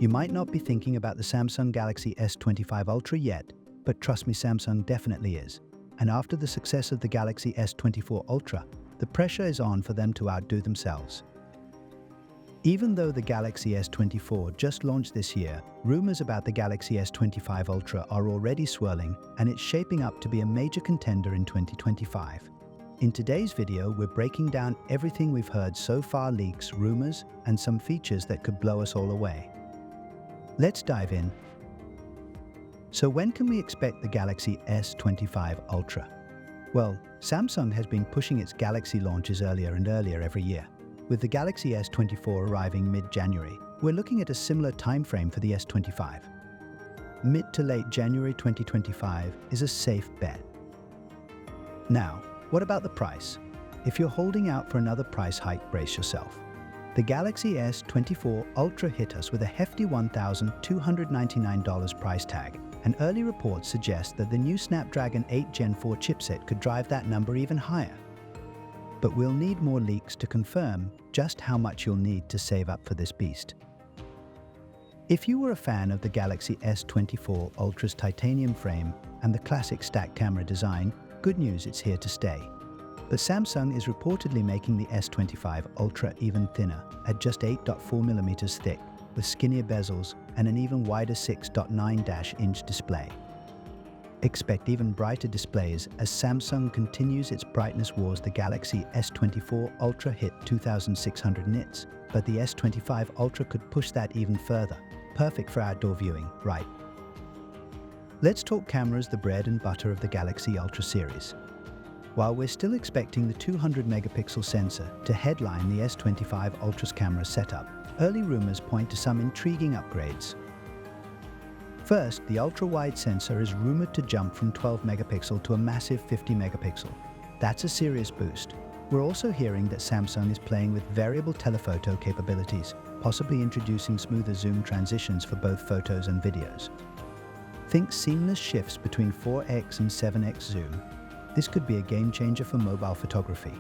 You might not be thinking about the Samsung Galaxy S25 Ultra yet, but trust me, Samsung definitely is. And after the success of the Galaxy S24 Ultra, the pressure is on for them to outdo themselves. Even though the Galaxy S24 just launched this year, rumors about the Galaxy S25 Ultra are already swirling, and it's shaping up to be a major contender in 2025. In today's video, we're breaking down everything we've heard so far: leaks, rumors, and some features that could blow us all away. Let's dive in. So when can we expect the Galaxy S25 Ultra? Well, Samsung has been pushing its Galaxy launches earlier and earlier every year. With the Galaxy S24 arriving mid-January, we're looking at a similar timeframe for the S25. Mid to late January 2025 is a safe bet. Now, what about the price? If you're holding out for another price hike, brace yourself. The Galaxy S24 Ultra hit us with a hefty $1,299 price tag, and early reports suggest that the new Snapdragon 8 Gen 4 chipset could drive that number even higher. But we'll need more leaks to confirm just how much you'll need to save up for this beast. If you were a fan of the Galaxy S24 Ultra's titanium frame and the classic stacked camera design, good news, it's here to stay. But Samsung is reportedly making the S25 Ultra even thinner, at just 8.4mm thick, with skinnier bezels and an even wider 6.9-inch display. Expect even brighter displays as Samsung continues its brightness wars. The Galaxy S24 Ultra hit 2,600 nits, but the S25 Ultra could push that even further. Perfect for outdoor viewing, right? Let's talk cameras, the bread and butter of the Galaxy Ultra series. While we're still expecting the 200-megapixel sensor to headline the S25 Ultra's camera setup, early rumors point to some intriguing upgrades. First, the ultra-wide sensor is rumored to jump from 12 megapixel to a massive 50 megapixel. That's a serious boost. We're also hearing that Samsung is playing with variable telephoto capabilities, possibly introducing smoother zoom transitions for both photos and videos. Think seamless shifts between 4x and 7x zoom. This could be a game changer for mobile photography.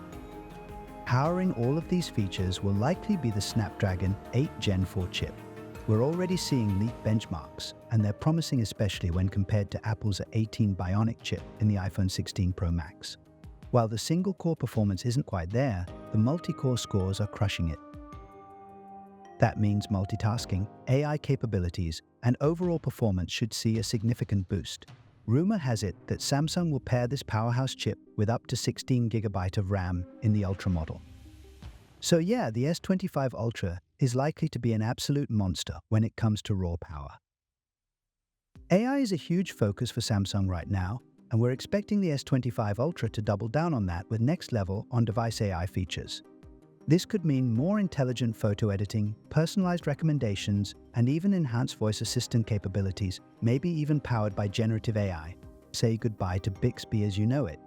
Powering all of these features will likely be the Snapdragon 8 Gen 4 chip. We're already seeing leaked benchmarks, and they're promising, especially when compared to Apple's A18 Bionic chip in the iPhone 16 Pro Max. While the single-core performance isn't quite there, the multi-core scores are crushing it. That means multitasking, AI capabilities, and overall performance should see a significant boost. Rumor has it that Samsung will pair this powerhouse chip with up to 16 GB of RAM in the Ultra model. So yeah, the S25 Ultra is likely to be an absolute monster when it comes to raw power. AI is a huge focus for Samsung right now, and we're expecting the S25 Ultra to double down on that with next-level on-device AI features. This could mean more intelligent photo editing, personalized recommendations, and even enhanced voice assistant capabilities, maybe even powered by generative AI. Say goodbye to Bixby as you know it.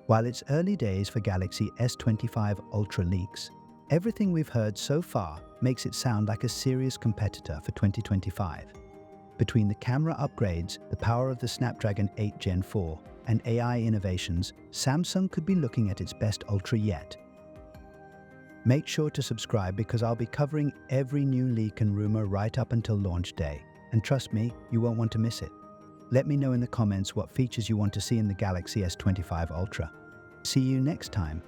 While it's early days for Galaxy S25 Ultra leaks, everything we've heard so far makes it sound like a serious competitor for 2025. Between the camera upgrades, the power of the Snapdragon 8 Gen 4, and AI innovations, Samsung could be looking at its best Ultra yet. Make sure to subscribe because I'll be covering every new leak and rumor right up until launch day. And trust me, you won't want to miss it. Let me know in the comments what features you want to see in the Galaxy S25 Ultra. See you next time.